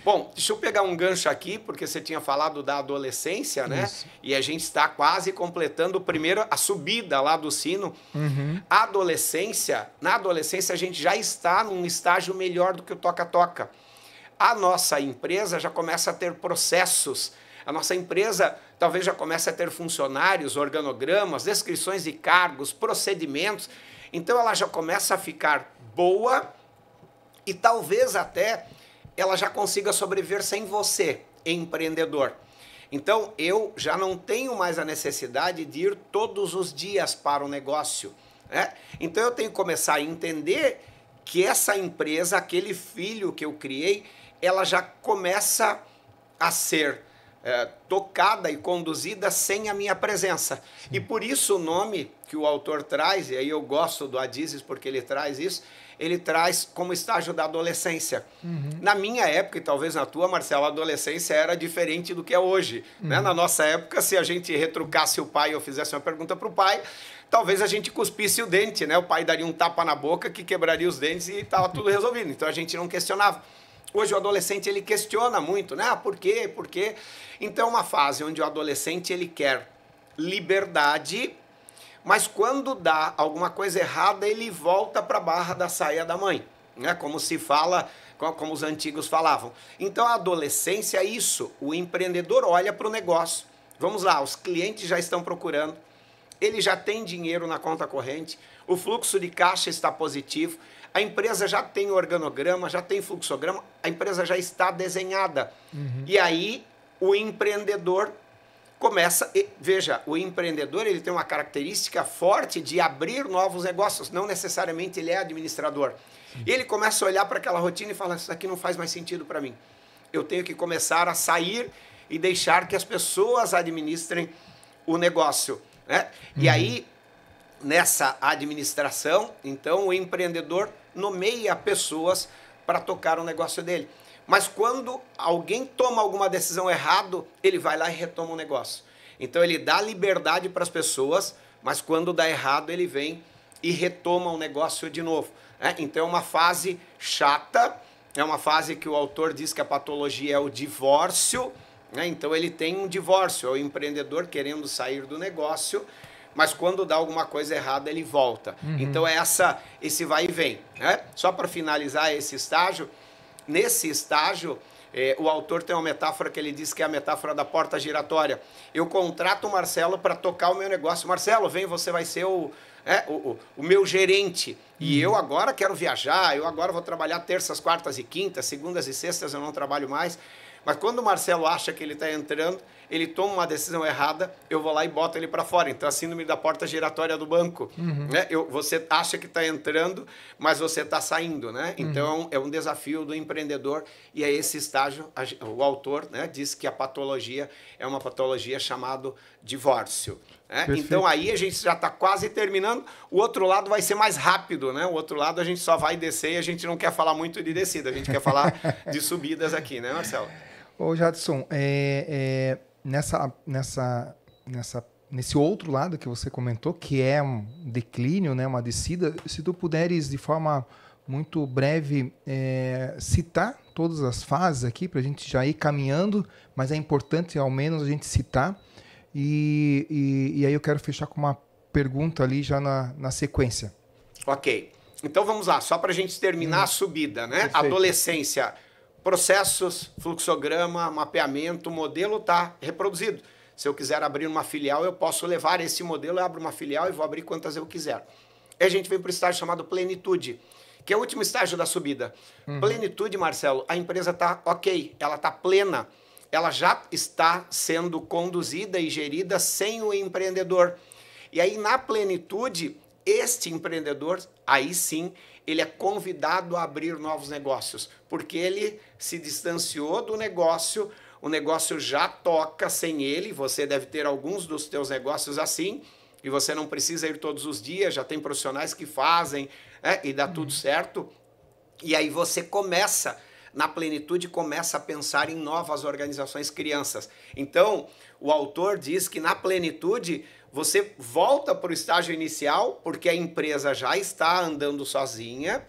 Bom, deixa eu pegar um gancho aqui, porque você tinha falado da adolescência, né? Isso. E a gente está quase completando a subida lá do sino. Na adolescência a gente já está num estágio melhor do que o toca-toca. A nossa empresa já começa a ter processos. A nossa empresa talvez já comece a ter funcionários, organogramas, descrições de cargos, procedimentos. Então ela já começa a ficar boa e talvez até ela já consiga sobreviver sem você, empreendedor. Então eu já não tenho mais a necessidade de ir todos os dias para o negócio, né? Então eu tenho que começar a entender que essa empresa, aquele filho que eu criei, ela já começa a ser tocada e conduzida sem a minha presença. Sim. E por isso o nome que o autor traz, e aí eu gosto do Adizes porque ele traz isso, ele traz como estágio da adolescência. Na minha época, e talvez na tua, Marcelo, a adolescência era diferente do que é hoje. Né? Na nossa época, se a gente retrucasse o pai ou fizesse uma pergunta para o pai, talvez a gente cuspisse o dente, né? O pai daria um tapa na boca que quebraria os dentes e estava tudo resolvido. Então a gente não questionava. Hoje o adolescente ele questiona muito, né? Por quê? Por quê? Então é uma fase onde o adolescente ele quer liberdade, Mas quando dá alguma coisa errada, ele volta para a barra da saia da mãe, né? Como se fala, como os antigos falavam. Então a adolescência é isso, o empreendedor olha para o negócio. Vamos lá, os clientes já estão procurando, ele já tem dinheiro na conta corrente, o fluxo de caixa está positivo, a empresa já tem organograma, já tem fluxograma, a empresa já está desenhada. E aí o empreendedor começa, veja, o empreendedor ele tem uma característica forte de abrir novos negócios, não necessariamente ele é administrador. Ele começa a olhar para aquela rotina e fala, isso aqui não faz mais sentido para mim. Eu tenho que começar a sair e deixar que as pessoas administrem o negócio, né? E aí, nessa administração, então o empreendedor nomeia pessoas para tocar o negócio dele. Mas quando alguém toma alguma decisão errada, ele vai lá e retoma o negócio. Então ele dá liberdade para as pessoas, mas quando dá errado, ele vem e retoma o negócio de novo. Então é uma fase chata, é uma fase que o autor diz que a patologia é o divórcio, né? Então ele tem um divórcio, é o empreendedor querendo sair do negócio, mas quando dá alguma coisa errada, ele volta. Então é esse vai e vem, né? Só para finalizar esse estágio, nesse estágio, o autor tem uma metáfora que ele diz que é a metáfora da porta giratória. Eu contrato o Marcelo para tocar o meu negócio. Marcelo, vem, você vai ser o meu gerente. E eu agora quero viajar, eu agora vou trabalhar terças, quartas e quintas, segundas e sextas eu não trabalho mais. Mas quando o Marcelo acha que ele está entrando, ele toma uma decisão errada, eu vou lá e boto ele para fora. Então, a síndrome da porta giratória do banco. Né? Você acha que está entrando, mas você está saindo. Né? Então, é um desafio do empreendedor. E é esse estágio, o autor, né, diz que a patologia é uma patologia chamada divórcio. Né? Então, aí a gente já está quase terminando. O outro lado vai ser mais rápido. Né? O outro lado a gente só vai descer e a gente não quer falar muito de descida. A gente quer falar de subidas aqui, né, Marcelo? Ô, Jadson, nesse outro lado que você comentou, que é um declínio, né, uma descida, se tu puderes, de forma muito breve, citar todas as fases aqui, para a gente já ir caminhando, mas é importante, ao menos, a gente citar. E aí eu quero fechar com uma pergunta ali já na sequência. Ok. Então, vamos lá. Só para a gente terminar a subida, né? Perfeito. Adolescência. Processos, fluxograma, mapeamento, o modelo está reproduzido. Se eu quiser abrir uma filial, eu posso levar esse modelo, eu abro uma filial e vou abrir quantas eu quiser. E a gente vem para o estágio chamado plenitude, que é o último estágio da subida. Plenitude, Marcelo, a empresa está ok, ela está plena, ela já está sendo conduzida e gerida sem o empreendedor. E aí, na plenitude, este empreendedor, aí sim, ele é convidado a abrir novos negócios, porque ele se distanciou do negócio, o negócio já toca sem ele, você deve ter alguns dos teus negócios assim, e você não precisa ir todos os dias, já tem profissionais que fazem, e dá tudo certo. E aí você começa, na plenitude, começa a pensar em novas organizações crianças. Então, o autor diz que na plenitude você volta para o estágio inicial, porque a empresa já está andando sozinha,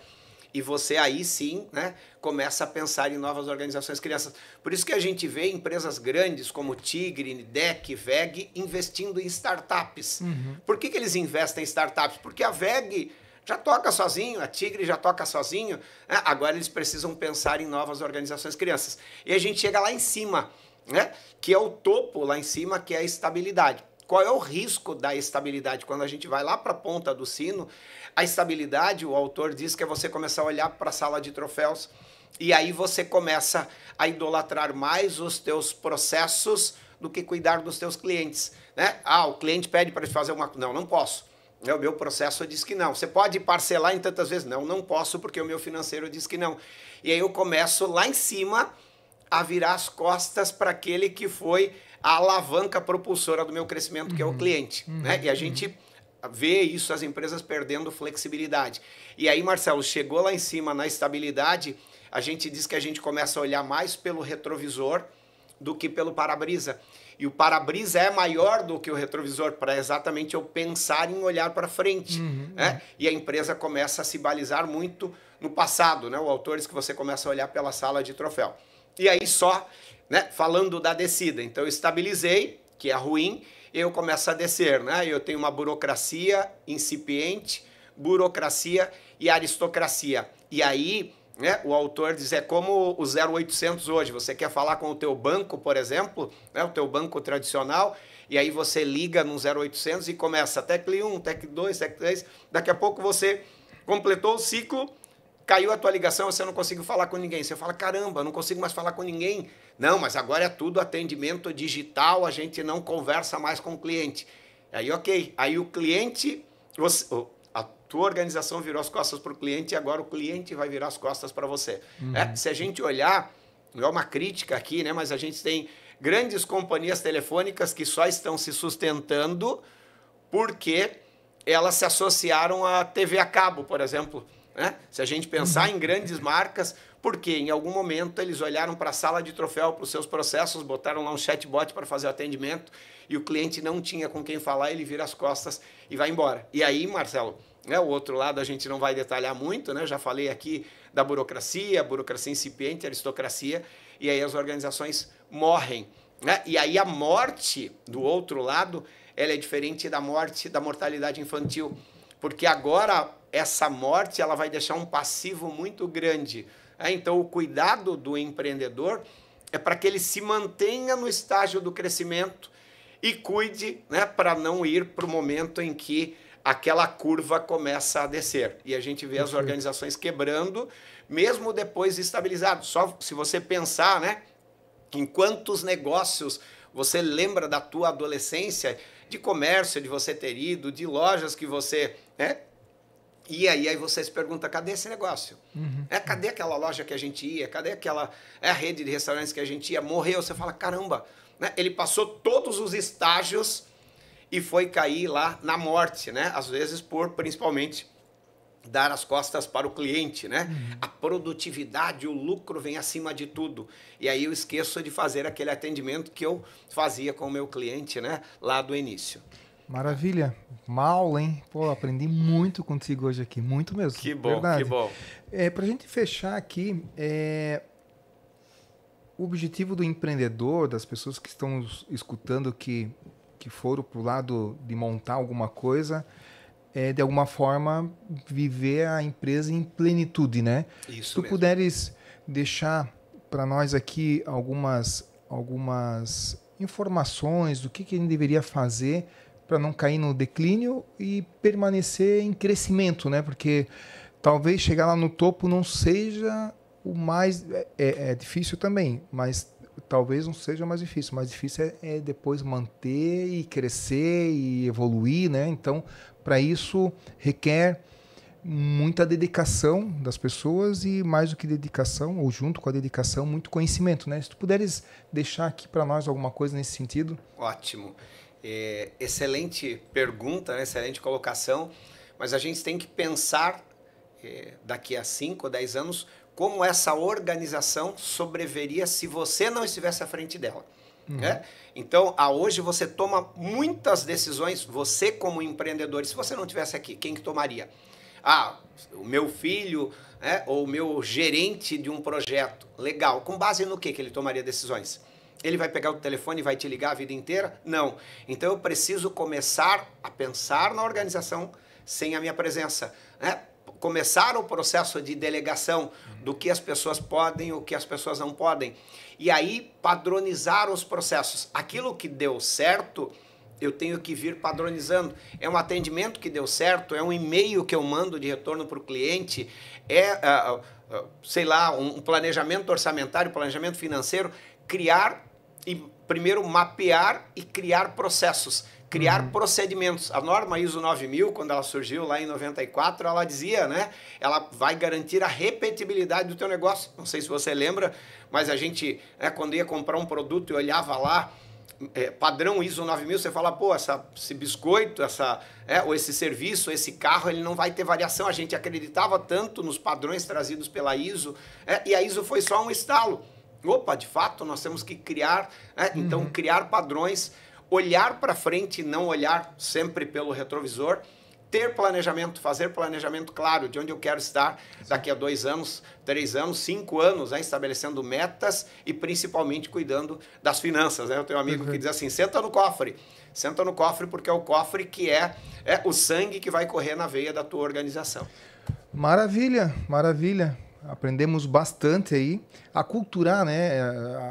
e você aí sim, né, começa a pensar em novas organizações crianças. Por isso que a gente vê empresas grandes como Tigre, DEC, VEG, investindo em startups. Por que eles investem em startups? Porque a VEG já toca sozinho, a Tigre já toca sozinho, né? Agora eles precisam pensar em novas organizações crianças. E a gente chega lá em cima, né, que é o topo lá em cima, que é a estabilidade. Qual é o risco da estabilidade? Quando a gente vai lá para a ponta do sino, a estabilidade, o autor diz que é você começar a olhar para a sala de troféus e aí você começa a idolatrar mais os teus processos do que cuidar dos teus clientes. Né? O cliente pede para fazer uma... Não posso. O meu processo diz que não. Você pode parcelar em tantas vezes? Não posso porque o meu financeiro diz que não. E aí eu começo lá em cima a virar as costas para aquele que foi a alavanca propulsora do meu crescimento, que é o cliente. Né? E a gente vê isso, as empresas perdendo flexibilidade. E aí, Marcelo, chegou lá em cima na estabilidade, a gente diz que a gente começa a olhar mais pelo retrovisor do que pelo para-brisa. E o para-brisa é maior do que o retrovisor, para exatamente eu pensar em olhar para frente. Né? E a empresa começa a se balizar muito no passado. Né? O autor diz que você começa a olhar pela sala de troféu. E aí só, né, falando da descida. Então eu estabilizei, que é ruim, eu começo a descer, né? Eu tenho uma burocracia incipiente, burocracia e aristocracia. E aí, né, o autor diz, é como o 0800 hoje. Você quer falar com o teu banco, por exemplo, né, o teu banco tradicional, e aí você liga no 0800 e começa TECL 1, TECL 2, TECL 3. Daqui a pouco você completou o ciclo, caiu a tua ligação, você não conseguiu falar com ninguém. Você fala, caramba, não consigo mais falar com ninguém. Não, mas agora é tudo atendimento digital, a gente não conversa mais com o cliente. Aí, ok. Aí o cliente, a tua organização virou as costas para o cliente e agora o cliente vai virar as costas para você. Se a gente olhar, não é uma crítica aqui, né, mas a gente tem grandes companhias telefônicas que só estão se sustentando porque elas se associaram à TV a cabo, por exemplo. Né? Se a gente pensar em grandes marcas, porque em algum momento eles olharam para a sala de troféu, para os seus processos, botaram lá um chatbot para fazer o atendimento e o cliente não tinha com quem falar, ele vira as costas e vai embora. E aí, Marcelo, né, o outro lado a gente não vai detalhar muito, né? Já falei aqui da burocracia incipiente, aristocracia, e aí as organizações morrem. Né? E aí a morte, do outro lado, ela é diferente da mortalidade infantil, porque agora essa morte ela vai deixar um passivo muito grande. Então, o cuidado do empreendedor é para que ele se mantenha no estágio do crescimento e cuide, né, para não ir para o momento em que aquela curva começa a descer. E a gente vê as organizações quebrando, mesmo depois estabilizado. Só se você pensar, né, em quantos negócios você lembra da tua adolescência, de comércio, de você ter ido, de lojas que você... né, e aí você se pergunta, cadê esse negócio? Cadê aquela loja que a gente ia? Cadê aquela rede de restaurantes que a gente ia? Morreu, você fala, caramba, né? Ele passou todos os estágios e foi cair lá na morte, né? Às vezes principalmente, dar as costas para o cliente, né? A produtividade, o lucro vem acima de tudo. E aí eu esqueço de fazer aquele atendimento que eu fazia com o meu cliente, né? Lá do início. Maravilha. Uma aula, hein? Pô, aprendi muito contigo hoje aqui. Muito mesmo. Que bom, verdade. que bom. Para a gente fechar aqui, o objetivo do empreendedor, das pessoas que estão escutando que foram para o lado de montar alguma coisa, é, de alguma forma, viver a empresa em plenitude, né? Isso Se tu mesmo. puderes deixar para nós aqui algumas informações do que a gente deveria fazer para não cair no declínio e permanecer em crescimento, né? Porque talvez chegar lá no topo não seja o mais... É difícil também, mas talvez não seja o mais difícil. O mais difícil é depois manter e crescer e evoluir, né? Então, para isso, requer muita dedicação das pessoas e, mais do que dedicação, ou junto com a dedicação, muito conhecimento, né? Se tu puderes deixar aqui para nós alguma coisa nesse sentido. Ótimo. Excelente pergunta, né? Excelente colocação, mas a gente tem que pensar daqui a 5 ou 10 anos como essa organização sobreviveria se você não estivesse à frente dela. Né? Então, hoje você toma muitas decisões, você como empreendedor, e se você não estivesse aqui, quem que tomaria? O meu filho, né? Ou o meu gerente de um projeto. Legal. Com base no que ele tomaria decisões? Ele vai pegar o telefone e vai te ligar a vida inteira? Não. Então eu preciso começar a pensar na organização sem a minha presença. Né? Começar o processo de delegação do que as pessoas podem ou o que as pessoas não podem. E aí padronizar os processos. Aquilo que deu certo, eu tenho que vir padronizando. É um atendimento que deu certo, é um e-mail que eu mando de retorno para o cliente, sei lá, um planejamento orçamentário, planejamento financeiro, criar e primeiro mapear e criar processos, criar procedimentos. A norma ISO 9000, quando ela surgiu lá em 94, ela dizia, né, ela vai garantir a repetibilidade do teu negócio. Não sei se você lembra, mas a gente, quando ia comprar um produto e olhava lá, padrão ISO 9000, você fala, pô, esse biscoito, ou esse serviço, esse carro, ele não vai ter variação. A gente acreditava tanto nos padrões trazidos pela ISO, e a ISO foi só um estalo. Opa, de fato, nós temos que criar, então criar padrões, olhar para frente e não olhar sempre pelo retrovisor, ter planejamento, fazer planejamento claro de onde eu quero estar daqui a 2 anos, 3 anos, 5 anos, né? Estabelecendo metas e principalmente cuidando das finanças. Né? Eu tenho um amigo que diz assim, senta no cofre porque é o cofre que é o sangue que vai correr na veia da tua organização. Maravilha, maravilha. Aprendemos bastante aí. Aculturar, né?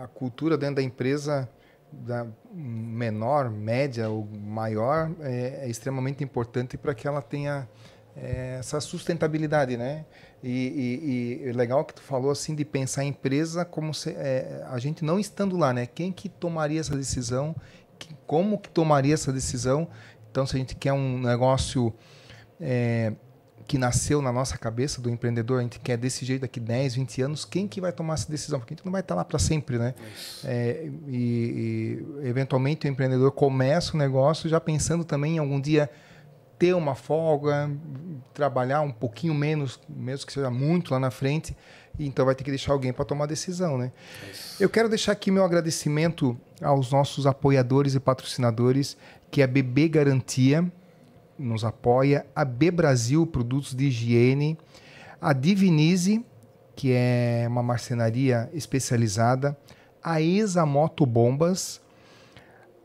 A cultura dentro da empresa, da menor, média ou maior, é extremamente importante para que ela tenha essa sustentabilidade, né? E é legal que tu falou assim de pensar a empresa como a gente não estando lá, né? Quem que tomaria essa decisão? Como que tomaria essa decisão? Então, se a gente quer um negócio que nasceu na nossa cabeça do empreendedor, a gente quer desse jeito daqui 10, 20 anos, quem que vai tomar essa decisão? Porque a gente não vai estar lá para sempre, né? E eventualmente o empreendedor começa o negócio já pensando também em algum dia ter uma folga, trabalhar um pouquinho menos, mesmo que seja muito lá na frente, e então vai ter que deixar alguém para tomar a decisão, né? Eu quero deixar aqui meu agradecimento aos nossos apoiadores e patrocinadores, que é a BB Garantia, nos apoia, a B Brasil Produtos de Higiene, a Divinize, que é uma marcenaria especializada, a ESA Motobombas,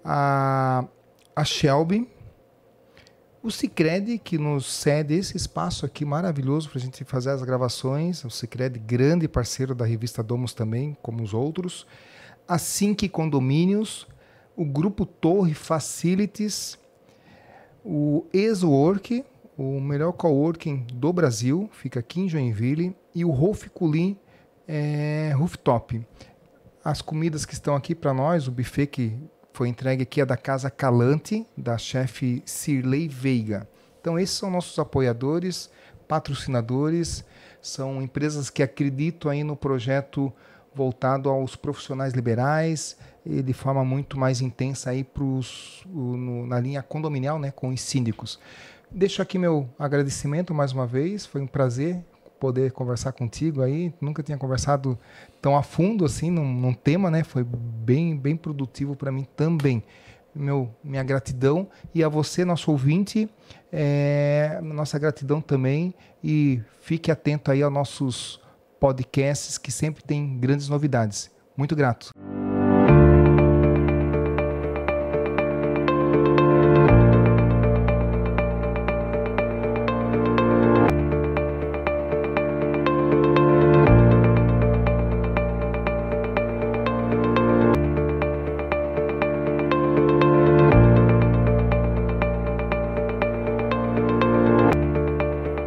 a Shelby, o Sicredi, que nos cede esse espaço aqui maravilhoso para a gente fazer as gravações, o Sicredi, grande parceiro da revista Domus também, como os outros, a Sync Condomínios, o Grupo Torre Facilities, o ExoWork, o melhor coworking do Brasil, fica aqui em Joinville, e o Rolf Kulin Rooftop. As comidas que estão aqui para nós, o buffet que foi entregue aqui é da Casa Calante, da chefe Cirlei Veiga. Então esses são nossos apoiadores, patrocinadores, são empresas que acreditam aí no projeto voltado aos profissionais liberais, e de forma muito mais intensa aí na linha condominial, né, com os síndicos. Deixo aqui meu agradecimento mais uma vez, foi um prazer poder conversar contigo aí, nunca tinha conversado tão a fundo assim num tema, né, foi bem produtivo para mim também. Minha gratidão, e a você, nosso ouvinte, nossa gratidão também, e fique atento aí aos nossos podcasts que sempre tem grandes novidades. Muito grato.